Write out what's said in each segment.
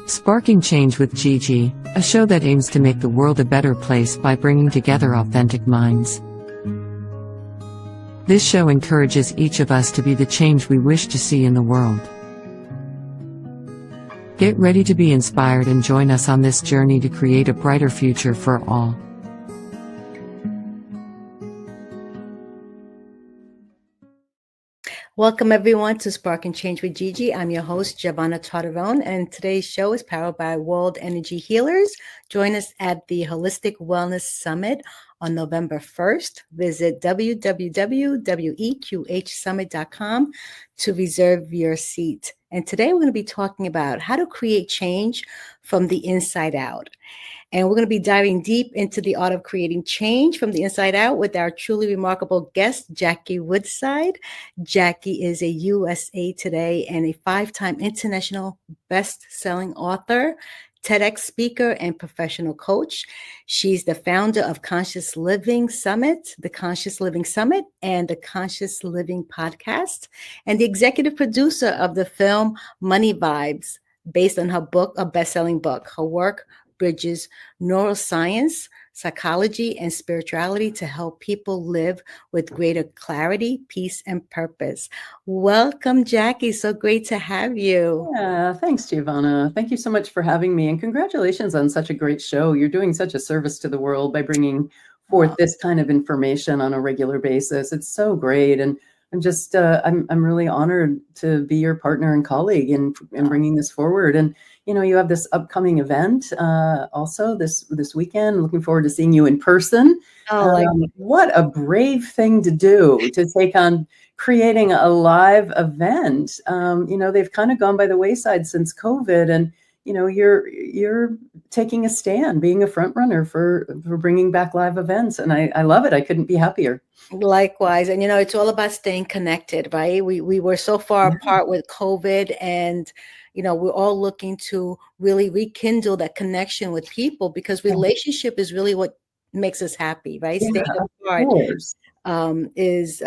Sparking Change with Gigi, a show that aims to make the world a better place by bringing together authentic minds. This show encourages each of us to be the change we wish to see in the world. Get ready to be inspired and join us on this journey to create a brighter future for all. Welcome everyone to Spark and Change with Gigi. I'm your host, Giovanna Tartarone, and today's show is powered by World Energy Healers. Join us at the Holistic Wellness Summit on November 1st. Visit www.weqhsummit.com to reserve your seat. And today we're going to be talking about how to create change from the inside out. And we're going to be diving deep into the art of creating change from the inside out with our truly remarkable guest, Jackie Woodside. Jackie is a USA Today and a 5-time international best-selling author, TEDx speaker, and professional coach. She's the founder of Conscious Living Summit, the Conscious Living Summit, and the Conscious Living Podcast, and the executive producer of the film Money Vibes, based on her book, a best-selling book. Her work bridges neuroscience, psychology, and spirituality to help people live with greater clarity, peace, and purpose. Welcome, Jackie. So great to have you. Yeah, thanks, Giovanna. Thank you so much for having me, and congratulations on such a great show. You're doing such a service to the world by bringing forth this kind of information on a regular basis. It's so great, and I'm just I'm really honored to be your partner and colleague in bringing this forward. And you know, you have this upcoming event also this weekend. Looking forward to seeing you in person. What a brave thing to do, to take on creating a live event. You know, they've kind of gone by the wayside since COVID, and you know, you're taking a stand, being a front runner for bringing back live events, and I love it. I couldn't be happier. Likewise. And, you know, it's all about staying connected, right? We were so far apart with COVID, and, you know, we're all looking to really rekindle that connection with people, because relationship is really what makes us happy, right? Staying apart is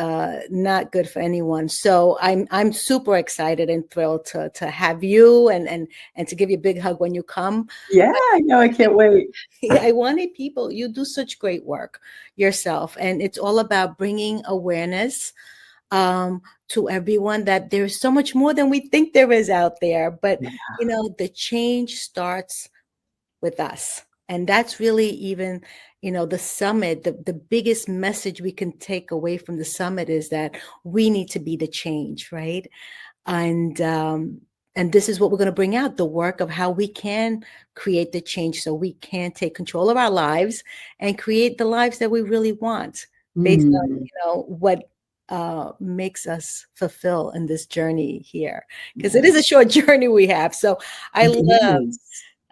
not good for anyone. So I'm super excited and thrilled to have you and to give you a big hug when you come. Yeah, I know. I can't wait. I wanted people, you do such great work yourself, and it's all about bringing awareness to everyone that there's so much more than we think there is out there. But, you know, the change starts with us. And that's really even, you know, the summit, the biggest message we can take away from the summit is that we need to be the change, right? And this is what we're going to bring out, the work of how we can create the change so we can take control of our lives and create the lives that we really want based on, you know, what makes us fulfill in this journey here, because it is a short journey we have. So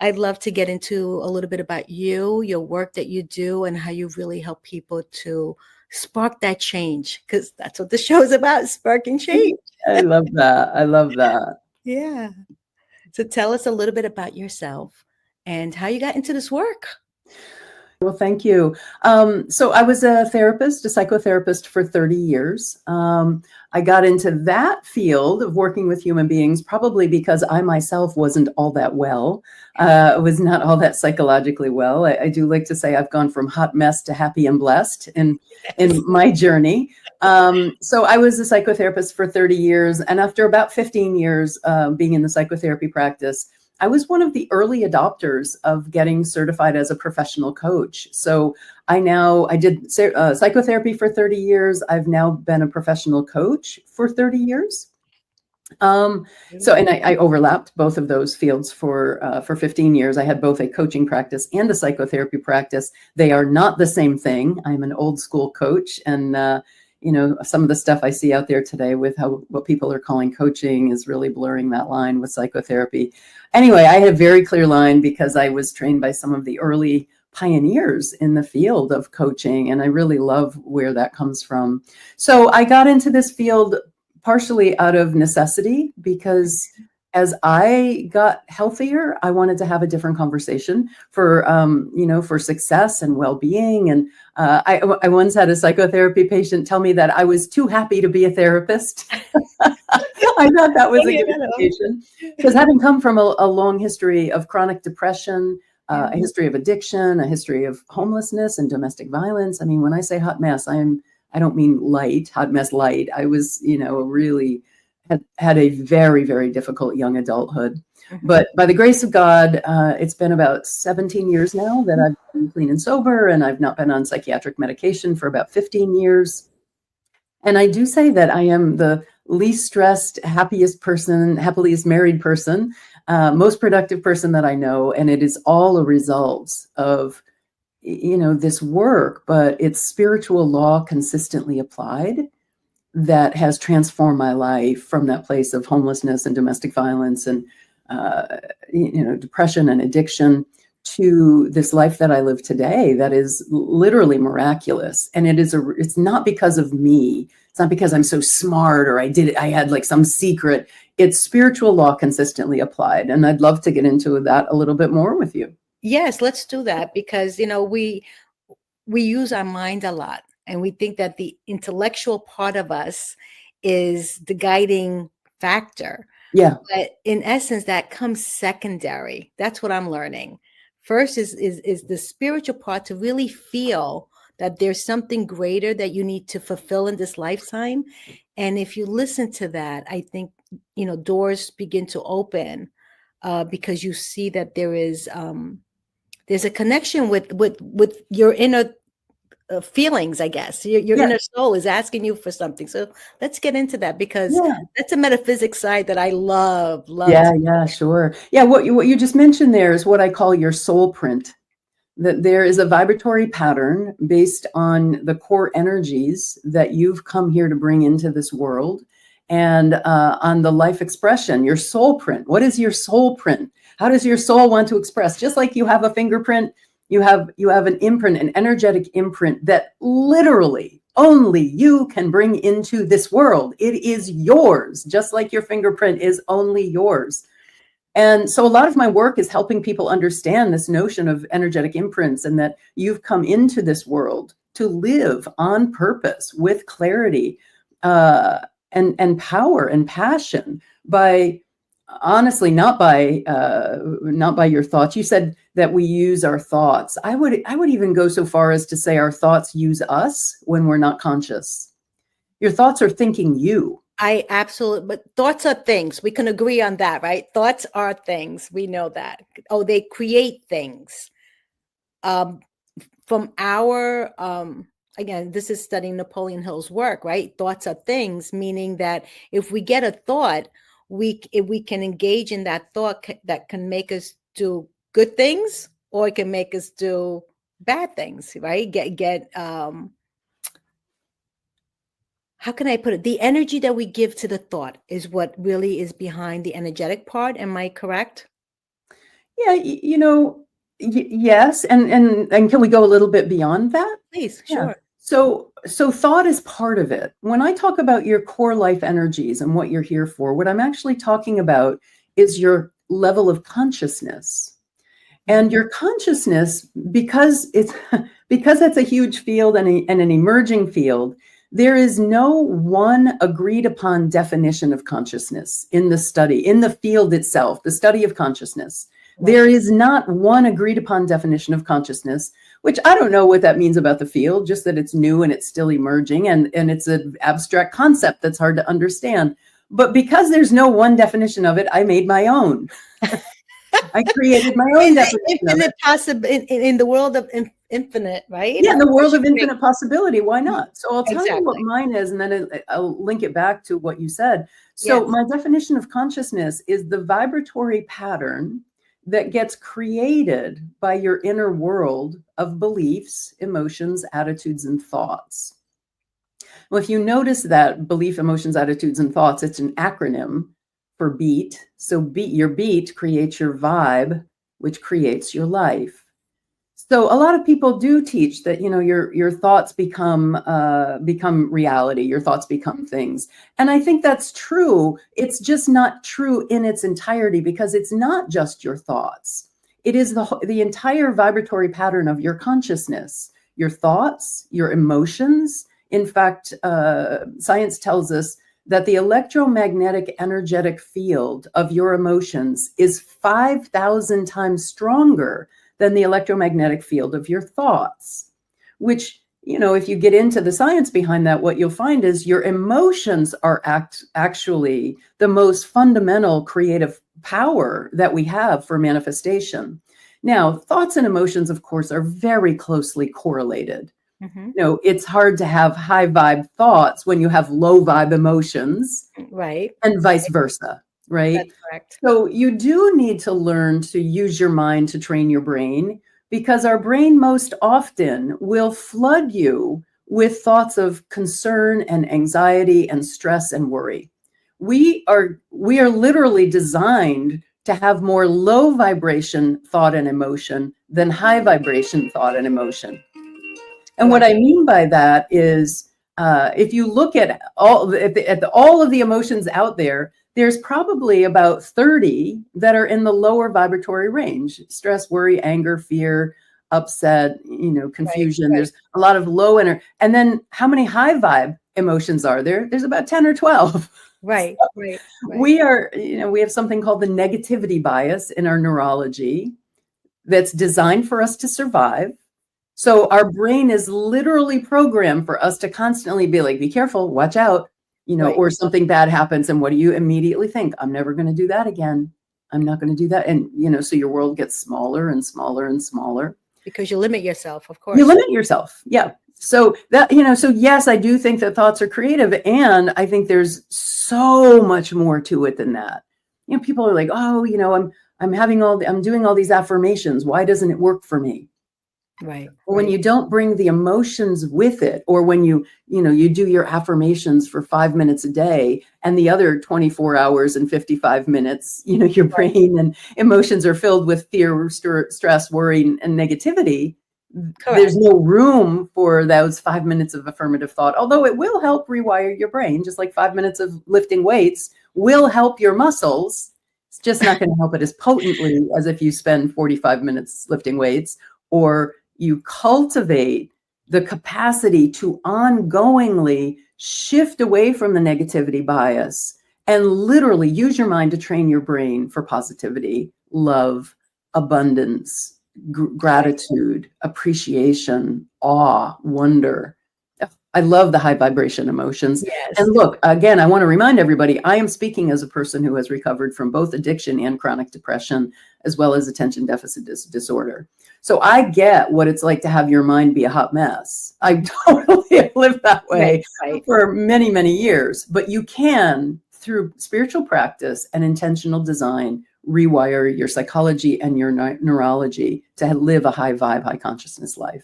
I'd love to get into a little bit about you, your work that you do, and how you really help people to spark that change, because that's what the show is about, sparking change. I love that. I love that. Yeah. So tell us a little bit about yourself and how you got into this work. Well, thank you. So I was a psychotherapist for 30 years. I got into that field of working with human beings probably because I myself wasn't all that well. Was not all that psychologically well. I do like to say I've gone from hot mess to happy and blessed in my journey. So I was a psychotherapist for 30 years. And after about 15 years being in the psychotherapy practice, I was one of the early adopters of getting certified as a professional coach. So I did psychotherapy for 30 years. I've now been a professional coach for 30 years. And I overlapped both of those fields for 15 years. I had both a coaching practice and a psychotherapy practice. They are not the same thing. I'm an old school coach, and you know, some of the stuff I see out there today with what people are calling coaching is really blurring that line with psychotherapy. Anyway, I had a very clear line because I was trained by some of the early pioneers in the field of coaching, and I really love where that comes from. So I got into this field partially out of necessity because as I got healthier, I wanted to have a different conversation for, for success and well-being. And I once had a psychotherapy patient tell me that I was too happy to be a therapist. I thought that was a good indication, because having come from a long history of chronic depression, a history of addiction, a history of homelessness and domestic violence. I mean, when I say hot mess, I don't mean light, hot mess light. I was, really had a very, very difficult young adulthood. But by the grace of God, it's been about 17 years now that I've been clean and sober, and I've not been on psychiatric medication for about 15 years. And I do say that I am the least stressed, happiest person, happiest married person, most productive person that I know. And it is all a result of, this work, but it's spiritual law consistently applied that has transformed my life from that place of homelessness and domestic violence and, depression and addiction to this life that I live today that is literally miraculous. And it's not because of me. It's not because I'm so smart or I had like some secret. It's spiritual law consistently applied. And I'd love to get into that a little bit more with you. Yes, let's do that, because, we use our mind a lot, and we think that the intellectual part of us is the guiding factor. Yeah. But in essence, that comes secondary. That's what I'm learning. First is the spiritual part, to really feel that there's something greater that you need to fulfill in this lifetime. And if you listen to that, I think, doors begin to open, because you see that there's a connection with your inner feelings, I guess. Your inner soul is asking you for something. So let's get into that, because that's a metaphysics side that I love. Yeah, sure. Yeah, what you just mentioned there is what I call your soul print. That there is a vibratory pattern based on the core energies that you've come here to bring into this world, and on the life expression, your soul print. What is your soul print? How does your soul want to express? Just like you have a fingerprint, you have an imprint, an energetic imprint that literally only you can bring into this world. It is yours, just like your fingerprint is only yours. And so a lot of my work is helping people understand this notion of energetic imprints, and that you've come into this world to live on purpose with clarity and power and passion, by honestly, not by your thoughts. You said that we use our thoughts. I would even go so far as to say our thoughts use us when we're not conscious. Your thoughts are thinking you. I absolutely, but thoughts are things. We can agree on that, right? Thoughts are things. We know that. Oh, they create things. From our, again, this is studying Napoleon Hill's work, right? Thoughts are things, meaning that if we get a thought, if we can engage in that thought, that can make us do good things, or it can make us do bad things, right? How can I put it? The energy that we give to the thought is what really is behind the energetic part. Am I correct? Yeah, yes. And can we go a little bit beyond that? Please, sure. Yeah. So thought is part of it. When I talk about your core life energies and what you're here for, what I'm actually talking about is your level of consciousness. And your consciousness, because it's a huge field and an emerging field, there is no one agreed upon definition of consciousness in the study, in the field itself, the study of consciousness. There is not one agreed upon definition of consciousness, which I don't know what that means about the field, just that it's new and it's still emerging, and it's an abstract concept that's hard to understand. But because there's no one definition of it, I made my own. I created my own definition of it. In the world of infinite, right? Yeah, in the world of infinite possibility. Why not? So I'll tell you what mine is, and then I'll link it back to what you said. So my definition of consciousness is the vibratory pattern that gets created by your inner world of beliefs, emotions, attitudes, and thoughts. Well, if you notice that belief, emotions, attitudes, and thoughts, it's an acronym for beat. So your beat creates your vibe, which creates your life. So a lot of people do teach that, your thoughts become reality. Your thoughts become things. And I think that's true. It's just not true in its entirety, because it's not just your thoughts. It is the entire vibratory pattern of your consciousness, your thoughts, your emotions. In fact, science tells us that the electromagnetic energetic field of your emotions is 5,000 times stronger than the electromagnetic field of your thoughts, which, if you get into the science behind that, what you'll find is your emotions are actually the most fundamental creative power that we have for manifestation. Now, thoughts and emotions, of course, are very closely correlated. It's hard to have high vibe thoughts when you have low vibe emotions, Right. and vice versa. Right. That's correct. So you do need to learn to use your mind to train your brain, because our brain most often will flood you with thoughts of concern and anxiety and stress and worry. We are literally designed to have more low vibration thought and emotion than high vibration thought and emotion. And what I mean by that is, if you look at all of the emotions out there, there's probably about 30 that are in the lower vibratory range: stress, worry, anger, fear, upset, confusion. Right. There's a lot of low energy. And then how many high vibe emotions are there? There's about 10 or 12. Right. So Right. we have something called the negativity bias in our neurology that's designed for us to survive. So our brain is literally programmed for us to constantly be like, be careful, watch out, Right. or something bad happens. And what do you immediately think? I'm never going to do that again. I'm not going to do that. And, so your world gets smaller and smaller and smaller. Because you limit yourself, of course. You limit yourself. Yeah. So that, so yes, I do think that thoughts are creative. And I think there's so much more to it than that. People are like, oh, I'm doing all these affirmations. Why doesn't it work for me? Right. When you don't bring the emotions with it, or when you do your affirmations for 5 minutes a day, and the other 24 hours and 55 minutes, your brain and emotions are filled with fear, stress, worry, and negativity. Correct. There's no room for those 5 minutes of affirmative thought, although it will help rewire your brain, just like 5 minutes of lifting weights will help your muscles. It's just not going to help it as potently as if you spend 45 minutes lifting weights, or you cultivate the capacity to ongoingly shift away from the negativity bias and literally use your mind to train your brain for positivity, love, abundance, gratitude, appreciation, awe, wonder. I love the high vibration emotions. Yes. And look, again, I want to remind everybody, I am speaking as a person who has recovered from both addiction and chronic depression, as well as attention deficit disorder. So I get what it's like to have your mind be a hot mess. I totally lived that way for many, many years. But you can, through spiritual practice and intentional design, rewire your psychology and your neurology to live a high vibe, high consciousness life.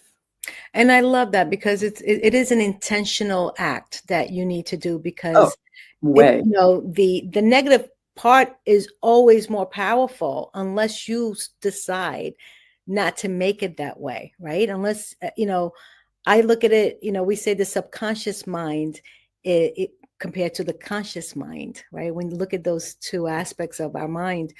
And I love that, because it is an intentional act that you need to do, because the negative part is always more powerful unless you decide not to make it that way, right? Unless, I look at it, we say the subconscious mind, it compared to the conscious mind, right? When you look at those two aspects of our mind,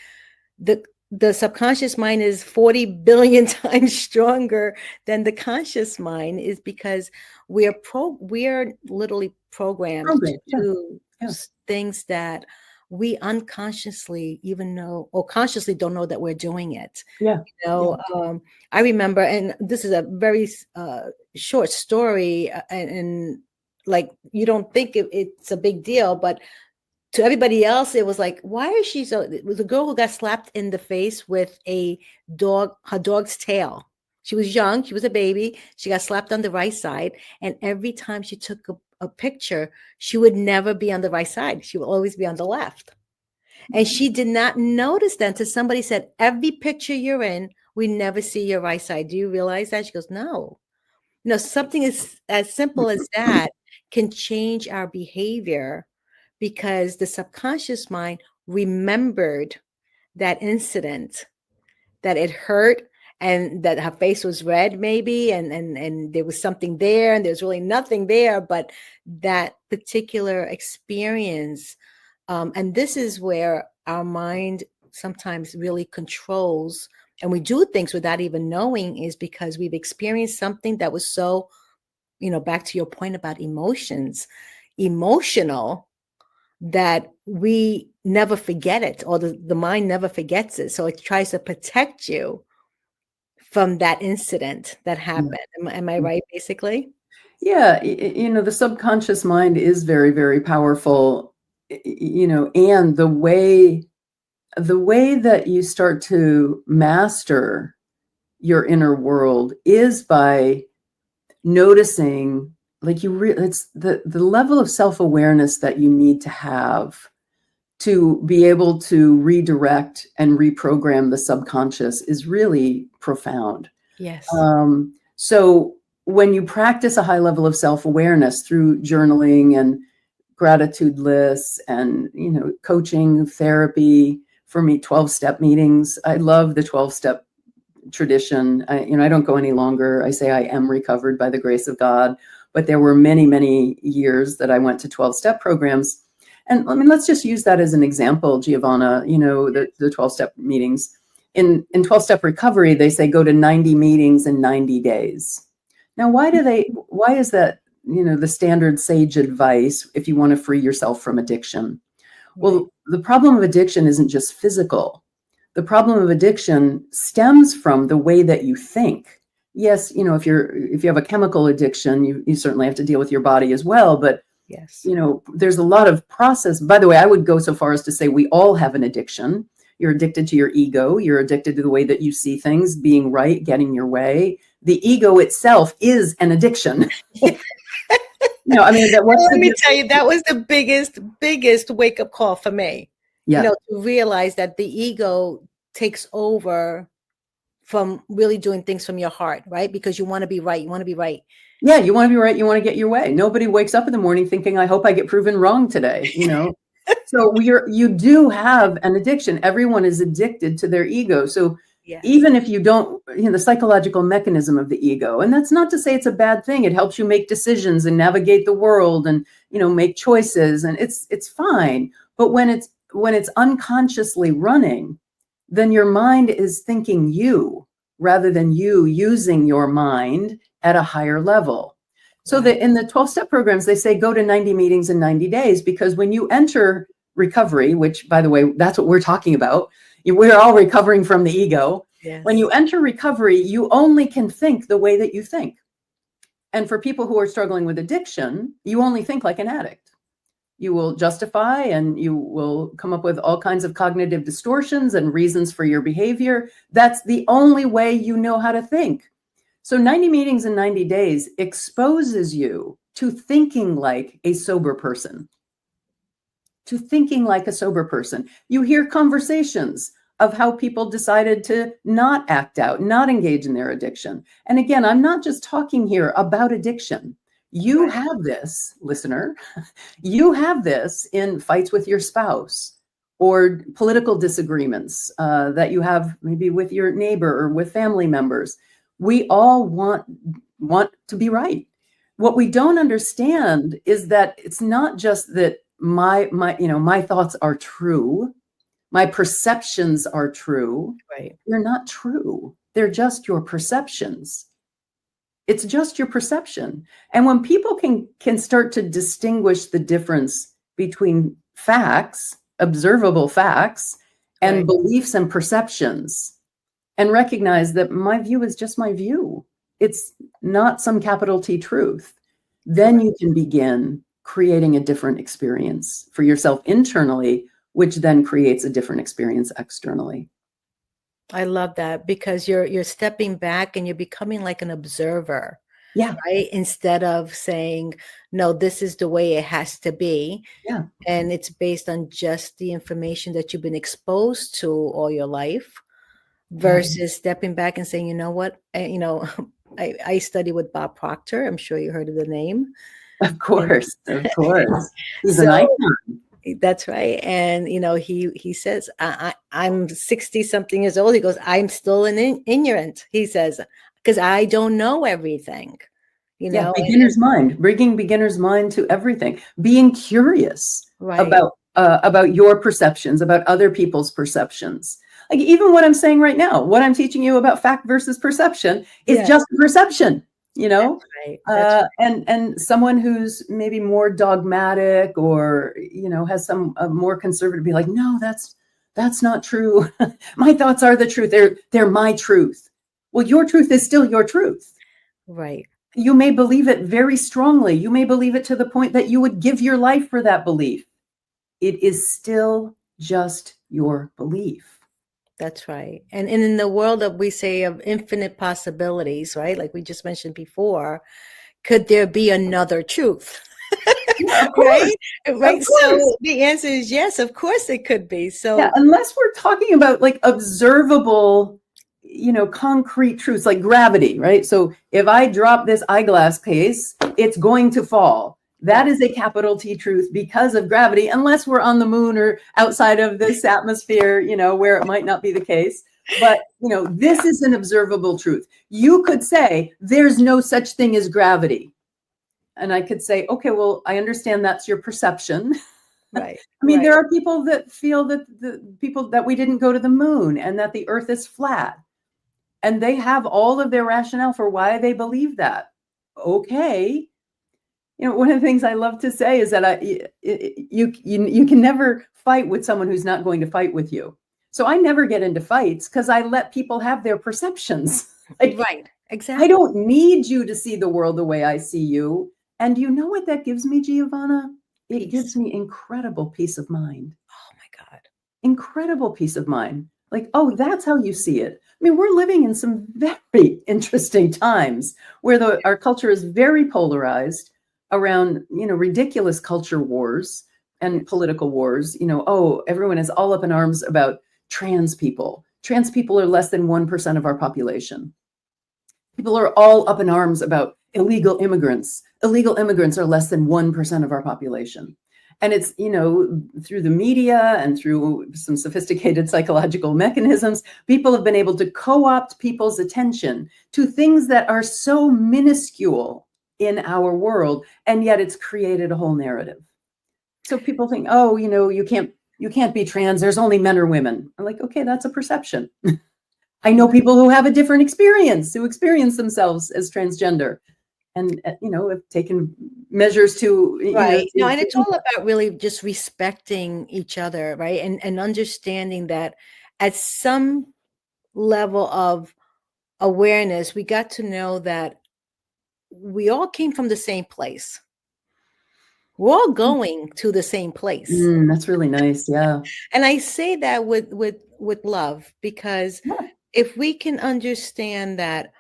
the subconscious mind is 40 billion times stronger than the conscious mind, is because we are literally programmed to do things that we unconsciously even know, or consciously don't know that we're doing it. I remember, and this is a very short story, and like, you don't think it's a big deal, but to everybody else, it was like, why is she so? It was a girl who got slapped in the face with her dog's tail. She was young. She was a baby. She got slapped on the right side. And every time she took a picture, she would never be on the right side. She would always be on the left. And she did not notice that until somebody said, every picture you're in, we never see your right side. Do you realize that? She goes, no. Something as simple as that can change our behavior, because the subconscious mind remembered that incident, that it hurt, and that her face was red maybe, and there was something there, and there's really nothing there, but that particular experience. And this is where our mind sometimes really controls, and we do things without even knowing, is because we've experienced something that was so, back to your point about emotions, emotional, that we never forget it, or the mind never forgets it. So it tries to protect you from that incident that happened. Am I right, basically? Yeah, the subconscious mind is very, very powerful, and the way that you start to master your inner world is by noticing, like it's the level of self-awareness that you need to have to be able to redirect and reprogram the subconscious is really profound. Yes. So when you practice a high level of self-awareness through journaling and gratitude lists and, coaching, therapy, for me, 12-step meetings. I love the 12-step tradition. I don't go any longer. I say I am recovered by the grace of God, but there were many, many years that I went to 12-step programs. And let's just use that as an example, Giovanna, the 12-step meetings. In 12-step recovery, they say go to 90 meetings in 90 days. Now, why is that, the standard sage advice if you want to free yourself from addiction? Right. Well, the problem of addiction isn't just physical. The problem of addiction stems from the way that you think. Yes, if you have a chemical addiction, you certainly have to deal with your body as well. But Yes, there's a lot of process. By the way, I would go so far as to say we all have an addiction. You're addicted to your ego. You're addicted to the way that you see things, being right, getting your way. The ego itself is an addiction. Let me tell you, that was the biggest wake up call for me. Yeah. To realize that the ego takes over from really doing things from your heart, right? Because you want to be right. You want to be right. Yeah, you want to be right. You want to get your way. Nobody wakes up in the morning thinking, I hope I get proven wrong today, So you do have an addiction. Everyone is addicted to their ego. So yes. Even if you don't, the psychological mechanism of the ego, and that's not to say it's a bad thing. It helps you make decisions and navigate the world and, make choices, and it's fine. But when it's unconsciously running, then your mind is thinking you rather than you using your mind at a higher level. So that in the 12-step programs, they say go to 90 meetings in 90 days, because when you enter recovery, which, by the way, that's what we're talking about, we're all recovering from the ego. Yes. When you enter recovery, you only can think the way that you think. And for people who are struggling with addiction, you only think like an addict. You will justify and you will come up with all kinds of cognitive distortions and reasons for your behavior. That's the only way you know how to think. So 90 meetings in 90 days exposes you to thinking like a sober person. To thinking like a sober person. You hear conversations of how people decided to not act out, not engage in their addiction. And again, I'm not just talking here about addiction. You have this, listener, you have this in fights with your spouse or political disagreements that you have maybe with your neighbor or with family members. We all want to be right. What we don't understand is that it's not just that my thoughts are true. My perceptions are true. Right. They're not true. They're just your perceptions. It's just your perception. And when people can start to distinguish the difference between facts, observable facts, and beliefs and perceptions, and recognize that my view is just my view, it's not some capital T truth, then you can begin creating a different experience for yourself internally, which then creates a different experience externally. I love that, because you're stepping back and you're becoming like an observer. Yeah. Right. Instead of saying, no, this is the way it has to be. Yeah. And it's based on just the information that you've been exposed to all your life, versus stepping back and saying, you know what, I study with Bob Proctor. I'm sure you heard of the name. Of course. He's an icon. That's right. And he says, I'm 60 something years old. He goes, I'm still an ignorant. He says, because I don't know everything. Yeah, beginner's mind, bringing beginner's mind to everything, being curious Right. about your perceptions, about other people's perceptions. Like even what I'm saying right now, what I'm teaching you about fact versus perception is Yeah. just perception, you know? Right. That's right. And someone who's maybe more dogmatic or, has some more conservative be like, no, that's not true. My thoughts are the truth. They're my truth. Well, your truth is still your truth. Right. You may believe it very strongly. You may believe it to the point that you would give your life for that belief. It is still just your belief. That's right. And in the world of, we say, of infinite possibilities, right? Like we just mentioned before, could there be another truth? Yeah, of course. Right? Right. Of course. So the answer is yes, of course it could be. So yeah, unless we're talking about like observable, concrete truths like gravity, right? So if I drop this eyeglass case, it's going to fall. That is a capital T truth because of gravity, unless we're on the moon or outside of this atmosphere, where it might not be the case. But, this is an observable truth. You could say there's no such thing as gravity. And I could say, okay, well, I understand that's your perception. right. I mean, right. there are people that feel that that we didn't go to the moon and that the earth is flat. And they have all of their rationale for why they believe that. Okay. One of the things I love to say is that you can never fight with someone who's not going to fight with you. So I never get into fights because I let people have their perceptions. Right. Exactly. I don't need you to see the world the way I see you. And you know what that gives me, Giovanna? It gives me incredible peace of mind. Oh my God. Incredible peace of mind. Like, oh, that's how you see it. I mean, we're living in some very interesting times where our culture is very polarized around, ridiculous culture wars and political wars. Everyone is all up in arms about trans people. Trans people are less than 1% of our population. People are all up in arms about illegal immigrants. Illegal immigrants are less than 1% of our population. And it's, through the media and through some sophisticated psychological mechanisms, people have been able to co-opt people's attention to things that are so minuscule in our world. And yet it's created a whole narrative. So people think, oh, you can't be trans. There's only men or women. I'm like, okay, that's a perception. I know people who have a different experience, who experience themselves as transgender. And, have taken measures to, right. And it's all about really just respecting each other, right? And understanding that at some level of awareness, we got to know that we all came from the same place. We're all going to the same place. That's really nice. Yeah. And I say that with love, because if we can understand that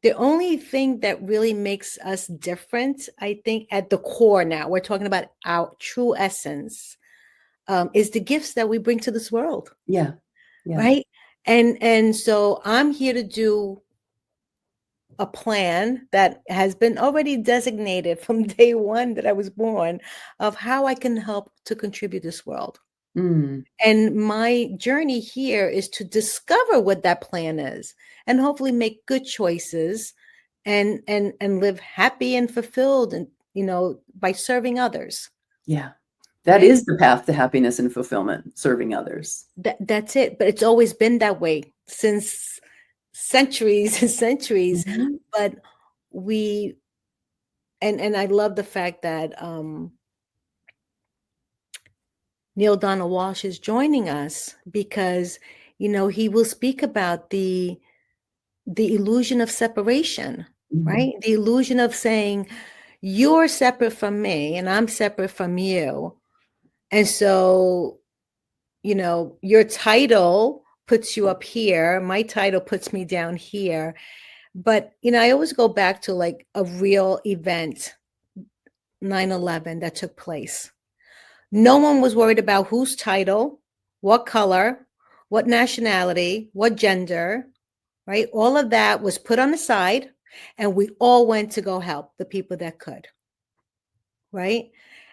the only thing that really makes us different, I think at the core now, we're talking about our true essence, is the gifts that we bring to this world. Yeah. Right. And so I'm here to do a plan that has been already designated from day one that I was born, of how I can help to contribute to this world. And my journey here is to discover what that plan is and hopefully make good choices and live happy and fulfilled, and by serving others. Yeah. That is the path to happiness and fulfillment, serving others. That's it. But it's always been that way since centuries and centuries. But and I love the fact that Neil Donald Walsh is joining us, because he will speak about the illusion of separation, right? The illusion of saying you're separate from me and I'm separate from you. And so, your title puts you up here, my title puts me down here. But, I always go back to like a real event, 9/11, that took place. No one was worried about whose title, what color, what nationality, what gender, right? All of that was put on the side, and we all went to go help the people that could, right?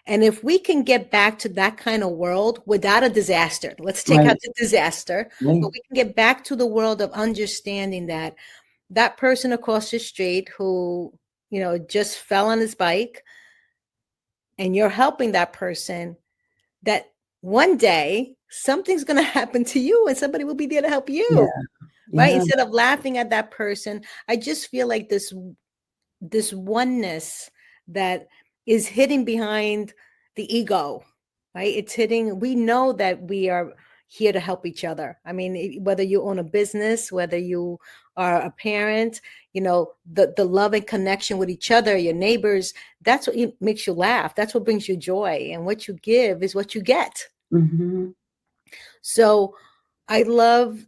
And if we can get back to that kind of world without a disaster, let's take Right. out the disaster, Right. but we can get back to the world of understanding that that person across the street who, just fell on his bike, and you're helping that person, that one day something's going to happen to you and somebody will be there to help you. Yeah. Right? Yeah. Instead of laughing at that person, I just feel like this oneness that is hidden behind the ego, right? It's hidden. We know that we are here to help each other. I mean, whether you own a business, whether you are a parent, the love and connection with each other, your neighbors, that's what makes you laugh. That's what brings you joy. And what you give is what you get. Mm-hmm. So I love,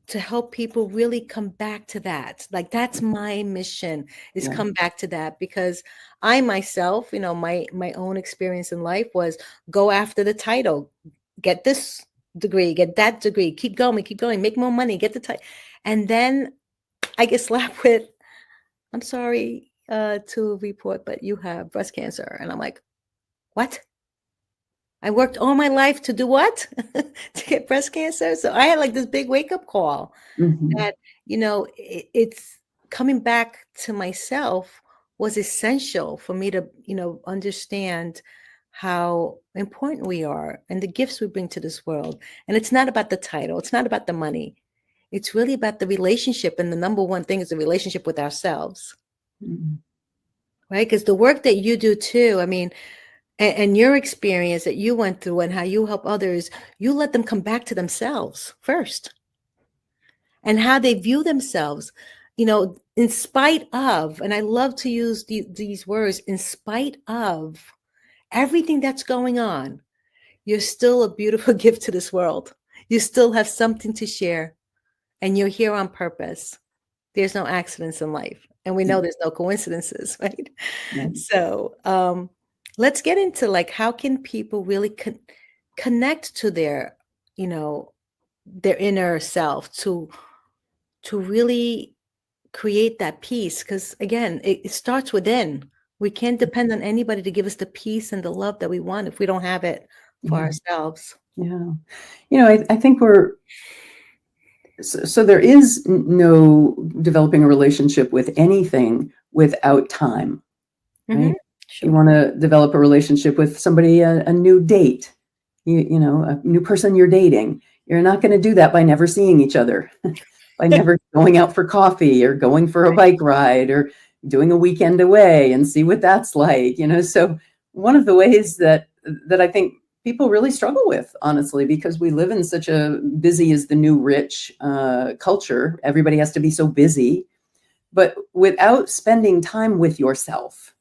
to help people really come back to that. Like, that's my mission, is Yeah. come back to that, because I myself, my own experience in life was go after the title, get this degree, get that degree, keep going, make more money, get the title. And then I get slapped with, I'm sorry to report, but you have breast cancer. And I'm like, what? I worked all my life to do what? To get breast cancer. So I had like this big wake up call Mm-hmm. that, it's coming back to myself was essential for me to, understand how important we are and the gifts we bring to this world. And it's not about the title. It's not about the money. It's really about the relationship. And the number one thing is the relationship with ourselves, Mm-hmm. right? Because the work that you do too, I mean, and your experience that you went through and how you help others, you let them come back to themselves first and how they view themselves, in spite of, and I love to use these words, in spite of everything that's going on, you're still a beautiful gift to this world. You still have something to share, and you're here on purpose. There's no accidents in life. And we know there's no coincidences, right? Right. So, let's get into like, how can people really connect to their, their inner self to really create that peace? Because again, it starts within. We can't depend on anybody to give us the peace and the love that we want if we don't have it for Yeah. ourselves. Yeah. I think so there is no developing a relationship with anything without time. Right? Mhm. You want to develop a relationship with somebody, a new date, a new person you're dating. You're not going to do that by never seeing each other, by never going out for coffee or going for a bike ride or doing a weekend away and see what that's like. So one of the ways that I think people really struggle with, honestly, because we live in such a busy is the new rich culture. Everybody has to be so busy, but without spending time with yourself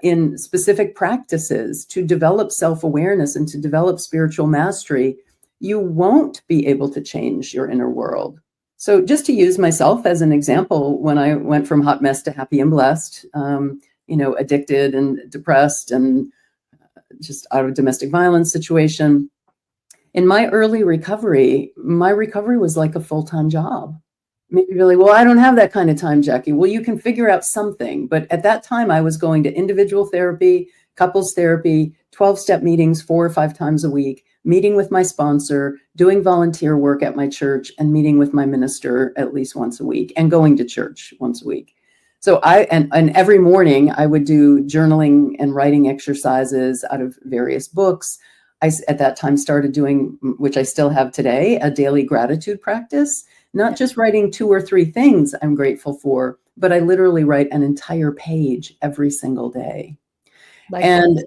in specific practices to develop self-awareness and to develop spiritual mastery, you won't be able to change your inner world. So just to use myself as an example, when I went from hot mess to happy and blessed, addicted and depressed and just out of a domestic violence situation, in my early recovery, was like a full-time job. Maybe really, well, I don't have that kind of time, Jackie. Well, you can figure out something. But at that time, I was going to individual therapy, couples therapy, 12-step meetings 4 or 5 times a week, meeting with my sponsor, doing volunteer work at my church, and meeting with my minister at least once a week, and going to church once a week. So and every morning I would do journaling and writing exercises out of various books. I, at that time, started doing, which I still have today, a daily gratitude practice. Not just writing 2 or 3 things I'm grateful for, but I literally write an entire page every single day. And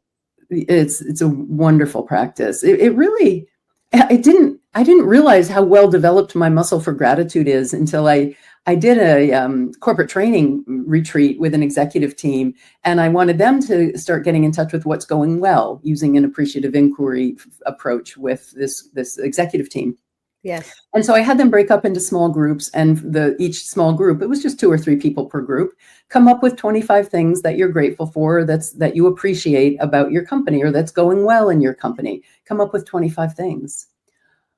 it's a wonderful practice. It really, I didn't realize how well developed my muscle for gratitude is until I did a corporate training retreat with an executive team, and I wanted them to start getting in touch with what's going well using an appreciative inquiry approach with this executive team. Yes. And so I had them break up into small groups, and each small group, it was just 2 or 3 people per group, come up with 25 things that you're grateful for, that you appreciate about your company, or that's going well in your company. Come up with 25 things.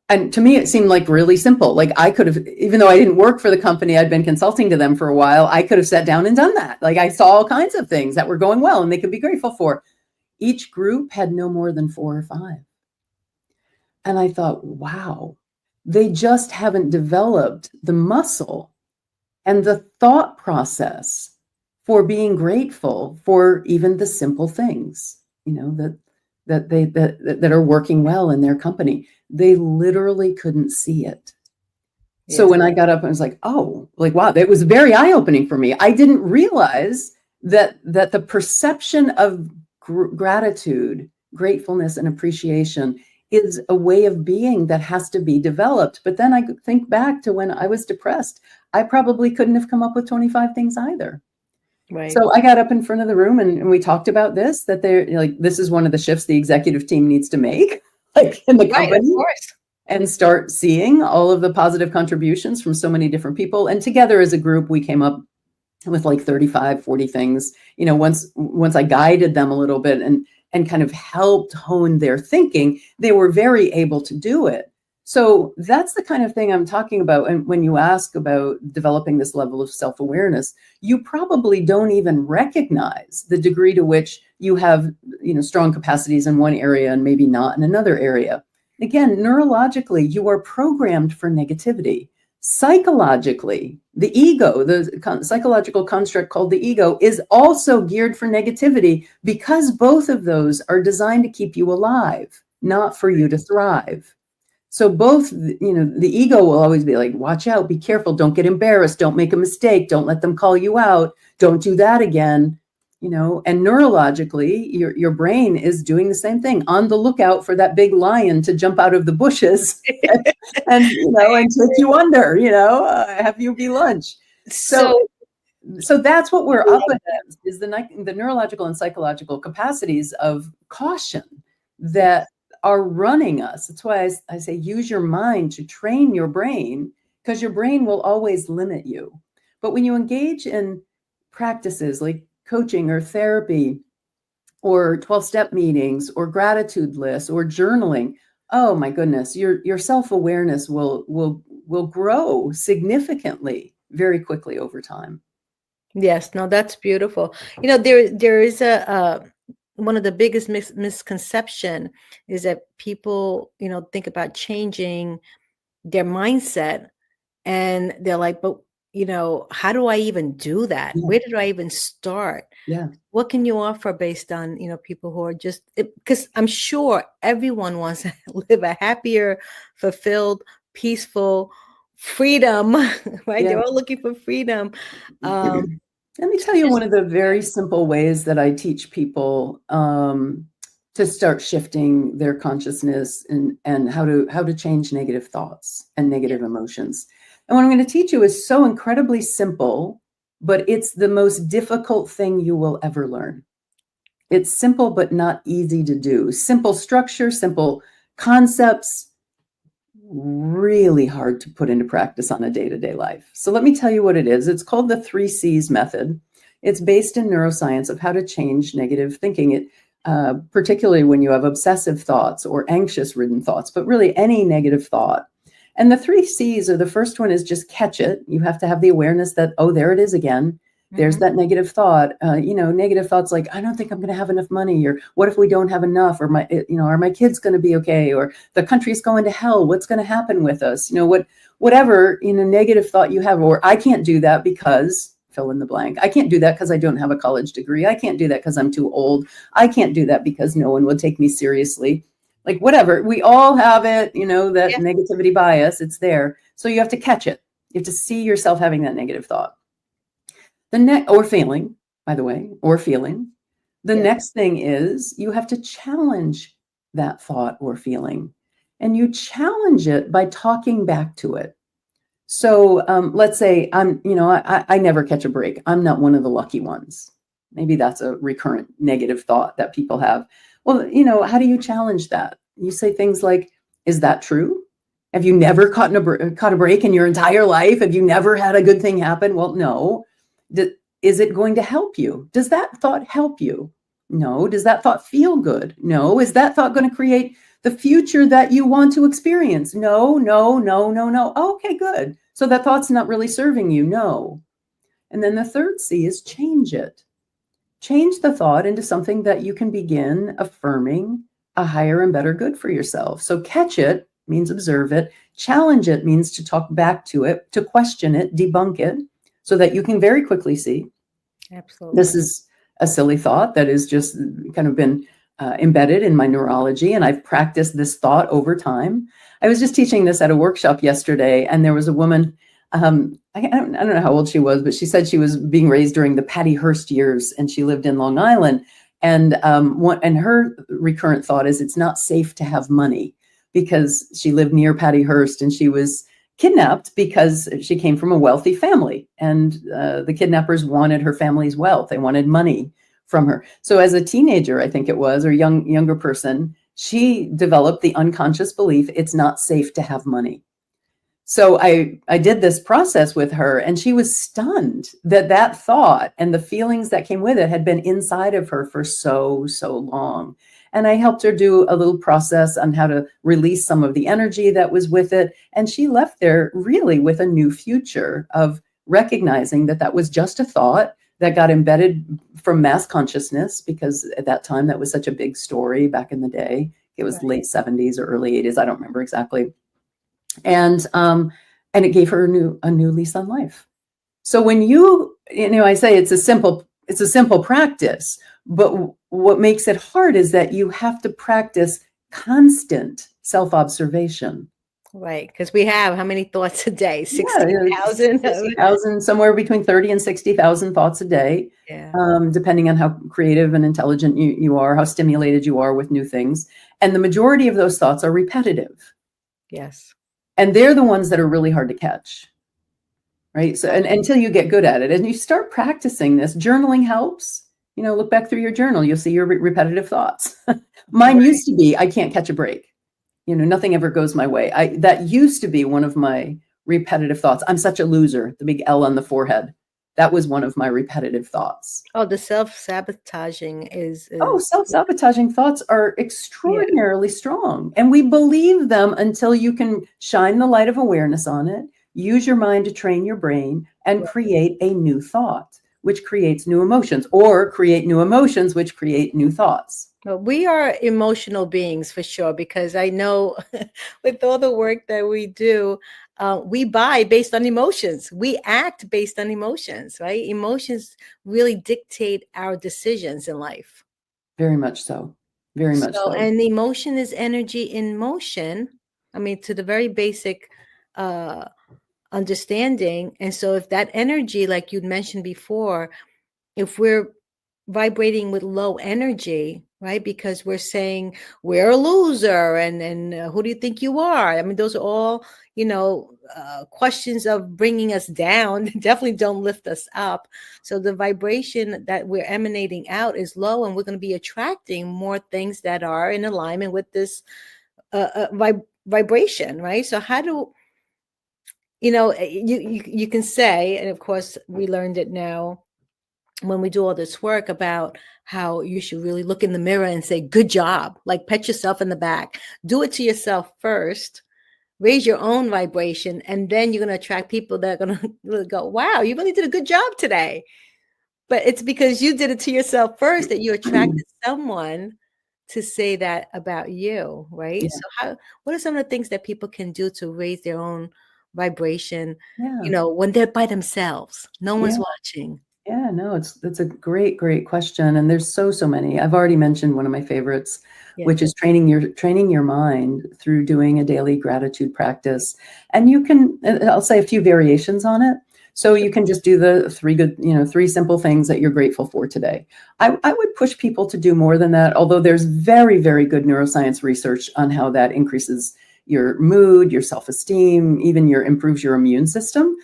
And to me, it seemed like really simple. Like I could have, even though I didn't work for the company, I'd been consulting to them for a while, I could have sat down and done that. Like I saw all kinds of things that were going well and they could be grateful for. Each group had no more than 4 or 5. And I thought, wow, they just haven't developed the muscle and the thought process for being grateful for even the simple things, you know, that are working well in their company. They literally couldn't see it. So Yes. when I got up, I was like, oh, like, wow, that was very eye-opening for me. I didn't realize that the perception of gratitude, gratefulness, and appreciation is a way of being that has to be developed. But then I think back to when I was depressed, I probably couldn't have come up with 25 things either. Right. So I got up in front of the room and we talked about this, that they're like, this is one of the shifts the executive team needs to make, like in the Right, company. of course. And start seeing all of the positive contributions from so many different people. And together as a group, we came up with like 35, 40 things, you know, once I guided them a little bit and kind of helped hone their thinking, they were very able to do it. So that's the kind of thing I'm talking about. And when you ask about developing this level of self-awareness, you probably don't even recognize the degree to which you have, you know, strong capacities in one area and maybe not in another area. Again, neurologically, you are programmed for negativity. Psychologically, the ego, the psychological construct called the ego, is also geared for negativity because both of those are designed to keep you alive, not for you to thrive. So both, you know, the ego will always be like, watch out, be careful, don't get embarrassed, don't make a mistake, don't let them call you out, don't do that again. You know, and neurologically, your brain is doing the same thing, on the lookout for that big lion to jump out of the bushes and you know, and take you under, you know, have you be lunch. So that's what we're up against, is the neurological and psychological capacities of caution that are running us. That's why I say use your mind to train your brain, because your brain will always limit you. But when you engage in practices like coaching or therapy or 12-step meetings or gratitude lists or journaling, oh my goodness, your self-awareness will grow significantly very quickly over time. Yes, no, that's beautiful. You know, there is one of the biggest misconception is that people, you know, think about changing their mindset and they're like, but you know, how do I even do that? Yeah. Where did I even start? Yeah. What can you offer based on, you know, people who are just, because I'm sure everyone wants to live a happier, fulfilled, peaceful, freedom, right? Yeah. They're all looking for freedom. Let me tell you one of the very simple ways that I teach people to start shifting their consciousness and how to change negative thoughts and negative emotions. And what I'm going to teach you is so incredibly simple, but it's the most difficult thing you will ever learn. It's simple, but not easy to do. Simple structure, simple concepts, really hard to put into practice on a day-to-day life. So let me tell you what it is. It's called the 3 C's method. It's based in neuroscience of how to change negative thinking. Particularly when you have obsessive thoughts or anxious-ridden thoughts, but really any negative thought. And the 3 C's are, the first one is just catch it. You have to have the awareness that, oh, there it is again. There's that negative thought, you know, negative thoughts like, I don't think I'm going to have enough money, or what if we don't have enough, or are my kids going to be okay, or the country's going to hell, what's going to happen with us? You know, whatever, you know, negative thought you have, or I can't do that because fill in the blank. I can't do that because I don't have a college degree. I can't do that because I'm too old. I can't do that because no one would take me seriously. Like whatever, we all have it, you know, that negativity bias, it's there. So you have to catch it. You have to see yourself having that negative thought. Or feeling, by the way, or feeling. The next thing is you have to challenge that thought or feeling. And you challenge it by talking back to it. So let's say I never catch a break. I'm not one of the lucky ones. Maybe that's a recurrent negative thought that people have. Well, you know, how do you challenge that? You say things like, is that true? Have you never caught a break in your entire life? Have you never had a good thing happen? Well, no. Is it going to help you? Does that thought help you? No. Does that thought feel good? No. Is that thought going to create The future that you want to experience. No, no, no, no, no. Okay, good. So that thought's not really serving you. No. And then the third C is change it. Change the thought into something that you can begin affirming a higher and better good for yourself. So catch it means observe it. Challenge it means to talk back to it, to question it, debunk it, so that you can very quickly see, Absolutely. this is a silly thought that has just kind of been embedded in my neurology, and I've practiced this thought over time. I was just teaching this at a workshop yesterday, and there was a woman, I don't know how old she was, but she said she was being raised during the Patty Hearst years, and she lived in Long Island. And her recurrent thought is it's not safe to have money, because she lived near Patty Hearst and she was kidnapped because she came from a wealthy family, and the kidnappers wanted her family's wealth. They wanted money from her. So as a teenager, I think it was, or younger person, she developed the unconscious belief it's not safe to have money. So I did this process with her, and she was stunned that that thought and the feelings that came with it had been inside of her for so long. And I helped her do a little process on how to release some of the energy that was with it. And she left there really with a new future of recognizing that that was just a thought that got embedded from mass consciousness, because at that time that was such a big story back in the day. It was late 70s or early 80s. I don't remember exactly. And it gave her a new lease on life. So when I say it's a simple practice, but what makes it hard is that you have to practice constant self-observation. Right, because we have how many thoughts a day? 60,000? 60,000, somewhere between 30 and 60,000 thoughts a day, depending on how creative and intelligent you are, how stimulated you are with new things. And the majority of those thoughts are repetitive. Yes. And they're the ones that are really hard to catch, right? So, and until you get good at it, and you start practicing this, journaling helps. Look back through your journal, you'll see your repetitive thoughts. Mine used to be, I can't catch a break. Nothing ever goes my way. That used to be one of my repetitive thoughts. I'm such a loser, the big L on the forehead. That was one of my repetitive thoughts. Oh, the self-sabotaging is... Oh, self-sabotaging thoughts are extraordinarily strong. And we believe them until you can shine the light of awareness on it, use your mind to train your brain, and create a new thought, which creates new emotions, or create new emotions, which create new thoughts. Well, we are emotional beings for sure, because I know with all the work that we do, we buy based on emotions. We act based on emotions, right? Emotions really dictate our decisions in life. Very much so. Very much so. And the emotion is energy in motion. I mean, to the very basic understanding. And so if that energy, like you'd mentioned before, if we're vibrating with low energy, right? Because we're saying we're a loser, and who do you think you are? I mean, those are all, questions of bringing us down. Definitely don't lift us up. So the vibration that we're emanating out is low, and we're going to be attracting more things that are in alignment with this vibration, right? So how do you can say, and of course we learned it now when we do all this work about how you should really look in the mirror and say, good job, like pat yourself in the back, do it to yourself first, raise your own vibration. And then you're going to attract people that are going to really go, wow, you really did a good job today. But it's because you did it to yourself first that you attracted someone to say that about you. Right. Yeah. So what are some of the things that people can do to raise their own vibration, when they're by themselves, no one's watching? Yeah, no, it's a great question. And there's so many. I've already mentioned one of my favorites, which is training your mind through doing a daily gratitude practice. And you can, I'll say a few variations on it. So you can just do the three simple things that you're grateful for today. I would push people to do more than that, although there's very, very good neuroscience research on how that increases your mood, your self-esteem, even improves your immune system.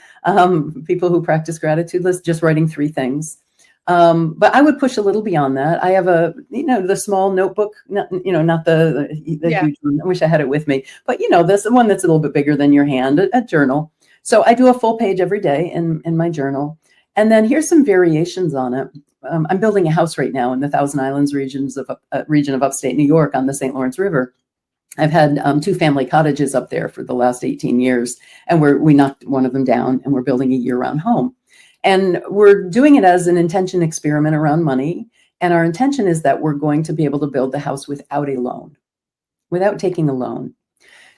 People who practice gratitude list, just writing 3 things. But I would push a little beyond that. I have the small notebook, not the huge one. I wish I had it with me, but this one that's a little bit bigger than your hand, a journal. So I do a full page every day in my journal. And then here's some variations on it. I'm building a house right now in the Thousand Islands region of upstate New York on the St. Lawrence River. I've had 2 family cottages up there for the last 18 years, and we knocked one of them down, and we're building a year-round home. And we're doing it as an intention experiment around money. And our intention is that we're going to be able to build the house without a loan, without taking a loan.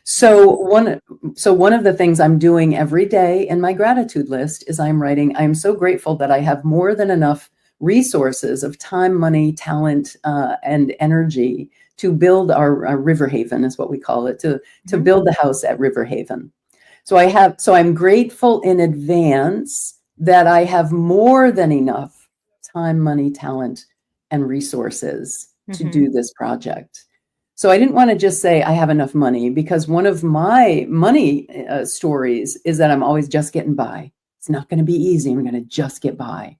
So one of the things I'm doing every day in my gratitude list is I'm writing, I'm so grateful that I have more than enough resources of time, money, talent, and energy to build our River Haven, is what we call it, to build the house at River Haven. So I'm grateful in advance that I have more than enough time, money, talent, and resources to do this project. So I didn't want to just say I have enough money, because one of my money stories is that I'm always just getting by. It's not going to be easy. I'm going to just get by.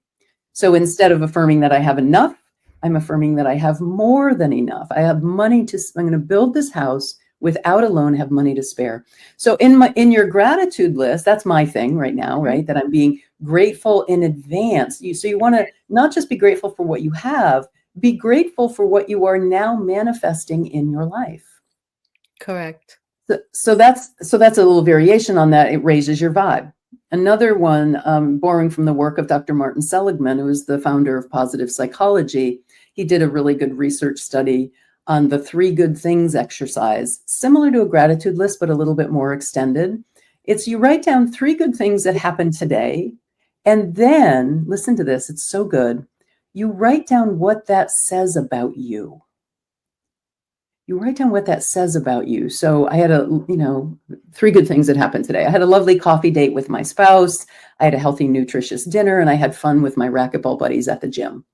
So instead of affirming that I have enough, I'm affirming that I have more than enough. I have money I'm going to build this house without a loan, have money to spare. So in your gratitude list, that's my thing right now, right? That I'm being grateful in advance. So you want to not just be grateful for what you have, be grateful for what you are now manifesting in your life. Correct. So that's a little variation on that. It raises your vibe. Another one, borrowing from the work of Dr. Martin Seligman, who is the founder of positive psychology, he did a really good research study on the 3 good things exercise, similar to a gratitude list, but a little bit more extended. It's you write down 3 good things that happened today, and then, listen to this, it's so good, you write down what that says about you. You write down what that says about you. So I had 3 good things that happened today. I had a lovely coffee date with my spouse. I had a healthy, nutritious dinner, and I had fun with my racquetball buddies at the gym.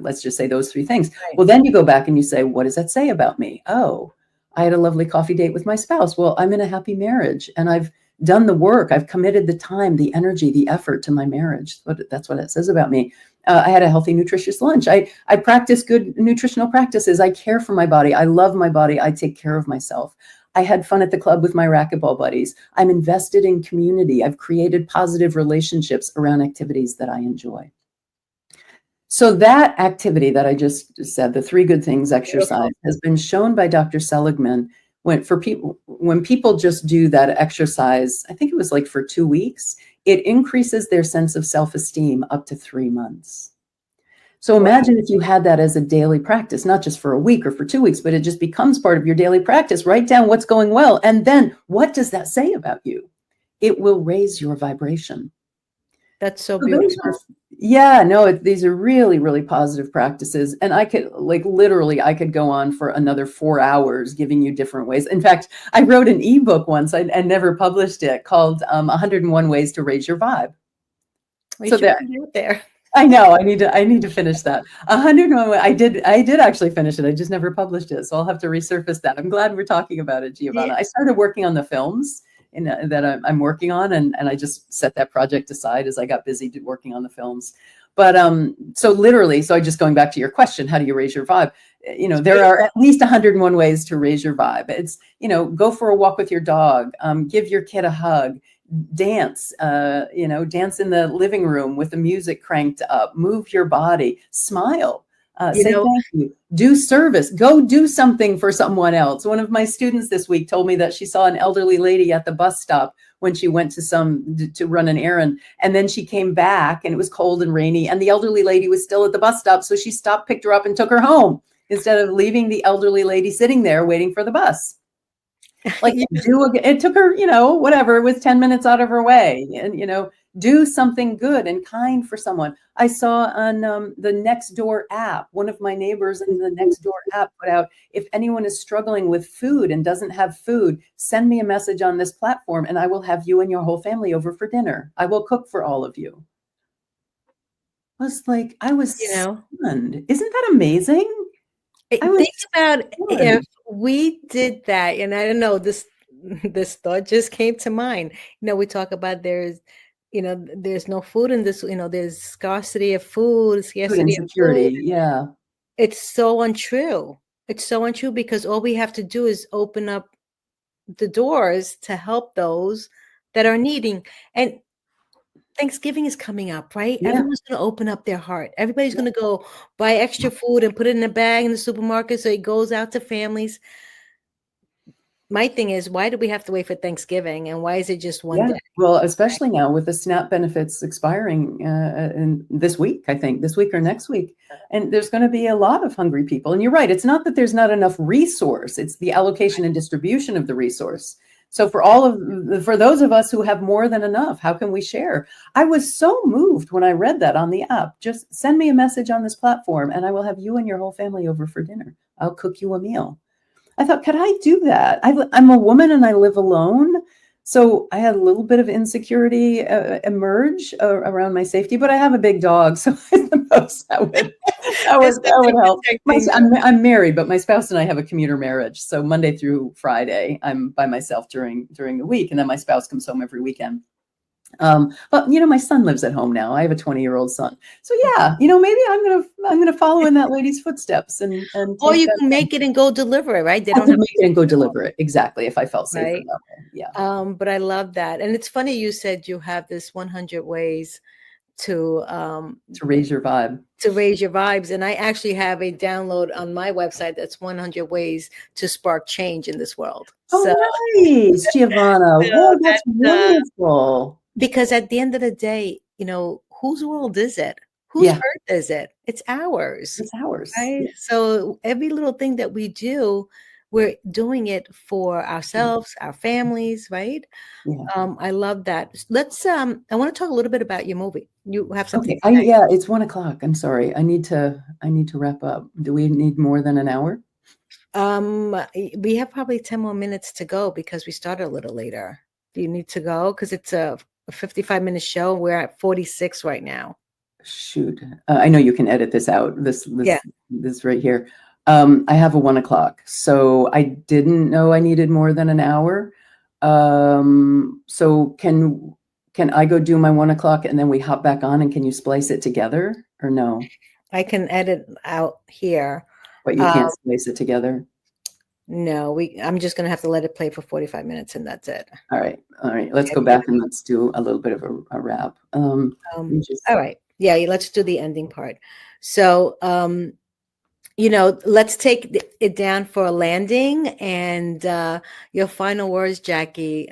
Let's just say those 3 things. Right. Well, then you go back and you say, what does that say about me? Oh, I had a lovely coffee date with my spouse. Well, I'm in a happy marriage, and I've done the work. I've committed the time, the energy, the effort to my marriage. That's what it says about me. I had a healthy, nutritious lunch. I practice good nutritional practices. I care for my body. I love my body. I take care of myself. I had fun at the club with my racquetball buddies. I'm invested in community. I've created positive relationships around activities that I enjoy. So that activity that I just said, the 3 good things exercise, has been shown by Dr. Seligman when people just do that exercise, I think it was like for 2 weeks, it increases their sense of self-esteem up to 3 months. So imagine if you had that as a daily practice, not just for a week or for 2 weeks, but it just becomes part of your daily practice. Write down what's going well. And then what does that say about you? It will raise your vibration. That's so beautiful. These are really, really positive practices. And I could I could go on for another 4 hours giving you different ways. In fact, I wrote an ebook once and never published it, called 101 Ways to Raise Your Vibe. So there. I know, I need to finish that. 101 Ways. I did actually finish it. I just never published it. So I'll have to resurface that. I'm glad we're talking about it, Giovanna. Yeah. I started working on the films that I'm working on, and I just set that project aside as I got busy working on the films. But so just going back to your question, how do you raise your vibe? There are at least 101 ways to raise your vibe. It's, go for a walk with your dog, give your kid a hug, dance, dance in the living room with the music cranked up, move your body, smile. Say thank you, do service, go do something for someone else. One of my students this week told me that she saw an elderly lady at the bus stop when she went to run an errand. And then she came back and it was cold and rainy and the elderly lady was still at the bus stop. So she stopped, picked her up and took her home instead of leaving the elderly lady sitting there waiting for the bus. It took her, whatever, it was 10 minutes out of her way, and, do something good and kind for someone. I saw on the Nextdoor app, one of my neighbors in the Nextdoor app put out, if anyone is struggling with food and doesn't have food, send me a message on this platform and I will have you and your whole family over for dinner. I will cook for all of you. I was stunned. Isn't that amazing? Think about if we did that, and I don't know, this thought just came to mind. We talk about there's no food in this, there's scarcity of food, scarcity of food. Yeah. It's so untrue. It's so untrue because all we have to do is open up the doors to help those that are needing. And Thanksgiving is coming up, right? Yeah. Everyone's going to open up their heart. Everybody's going to go buy extra food and put it in a bag in the supermarket so it goes out to families. my thing is, why do we have to wait for Thanksgiving? And why is it just one Yeah, day? well, especially now with the SNAP benefits expiring in this week, I think, this week or next week. And there's going to be a lot of hungry people. And you're right, it's not that there's not enough resource, it's the allocation and distribution of the resource. So for those of us who have more than enough, how can we share? I was so moved when I read that on the app. Just send me a message on this platform and I will have you and your whole family over for dinner. I'll cook you a meal. I thought, could I do that? I'm a woman and I live alone. So I had a little bit of insecurity emerge around my safety, but I have a big dog. So I suppose that would help. I'm married, but my spouse and I have a commuter marriage. So Monday through Friday, I'm by myself during the week. And then my spouse comes home every weekend. But my son lives at home now. I have a 20-year-old son. So yeah, maybe I'm gonna follow in that lady's footsteps and or you can make it and go deliver it, right? They don't have to make it and go deliver it. Exactly. If I felt safe. Right? Yeah. But I love that. And it's funny you said you have this 100 ways to raise your vibe. To raise your vibes. And I actually have a download on my website that's 100 ways to spark change in this world. Oh, so, nice, Giovanna. Whoa, that's wonderful. Because at the end of the day, whose world is it? Whose earth is it? It's ours. It's ours. Right? Yeah. So every little thing that we do, we're doing it for ourselves, our families, right? Yeah. I love that. Let's I want to talk a little bit about your movie. You have something. Okay. Yeah, it's 1:00. I'm sorry. I need to wrap up. Do we need more than an hour? We have probably 10 more minutes to go because we started a little later. Do you need to go? Because it's a 55-minute show. We're at 46 right now. Shoot. I know you can edit this out. This right here. I have a 1:00. So I didn't know I needed more than an hour. So can I go do my 1:00 and then we hop back on and can you splice it together or no? I can edit out here. But you can't splice it together? No, I'm just going to have to let it play for 45 minutes and that's it. All right. Let's go back and let's do a little bit of a wrap. All right. Yeah, let's do the ending part. So, let's take it down for a landing and your final words, Jackie.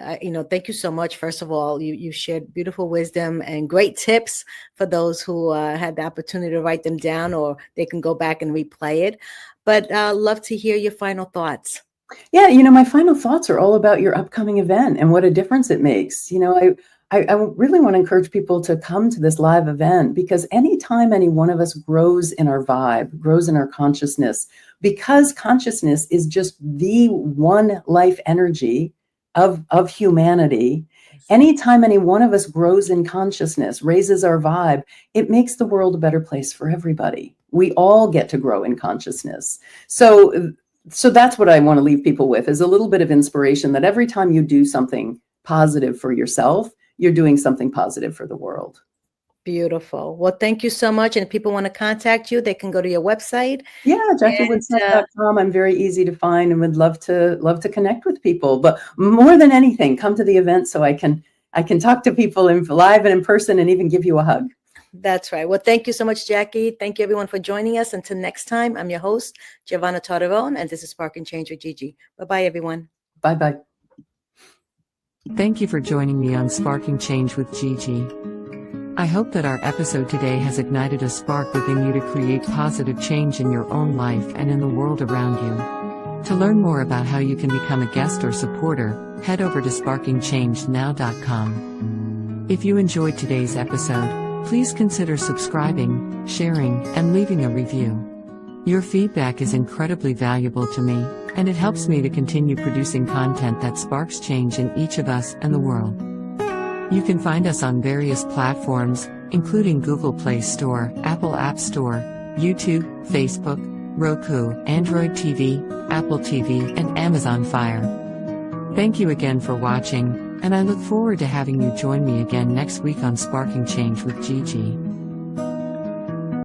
Thank you so much. First of all, you shared beautiful wisdom and great tips for those who had the opportunity to write them down, or they can go back and replay it. But love to hear your final thoughts. Yeah, my final thoughts are all about your upcoming event and what a difference it makes. I really want to encourage people to come to this live event because anytime any one of us grows in our vibe, grows in our consciousness, because consciousness is just the one life energy of humanity. Anytime any one of us grows in consciousness, raises our vibe, it makes the world a better place for everybody. We all get to grow in consciousness. So that's what I want to leave people with, is a little bit of inspiration that every time you do something positive for yourself, you're doing something positive for the world. Beautiful. Well, thank you so much. And if people want to contact you, they can go to your website. Yeah, JackieWoodside.com. I'm very easy to find and would love to connect with people. But more than anything, come to the event so I can talk to people live and in person and even give you a hug. That's right. Well, thank you so much, Jackie. Thank you, everyone, for joining us. Until next time, I'm your host, Giovanna Tarderone, and this is Spark and Change with Gigi. Bye-bye, everyone. Bye-bye. Thank you for joining me on Sparking Change with Gigi. I hope that our episode today has ignited a spark within you to create positive change in your own life and in the world around you. To learn more about how you can become a guest or supporter, head over to sparkingchangenow.com. If you enjoyed today's episode, please consider subscribing, sharing, and leaving a review. Your feedback is incredibly valuable to me, and it helps me to continue producing content that sparks change in each of us and the world. You can find us on various platforms, including Google Play Store, Apple App Store, YouTube, Facebook, Roku, Android TV, Apple TV, and Amazon Fire. Thank you again for watching, and I look forward to having you join me again next week on Sparking Change with Gigi.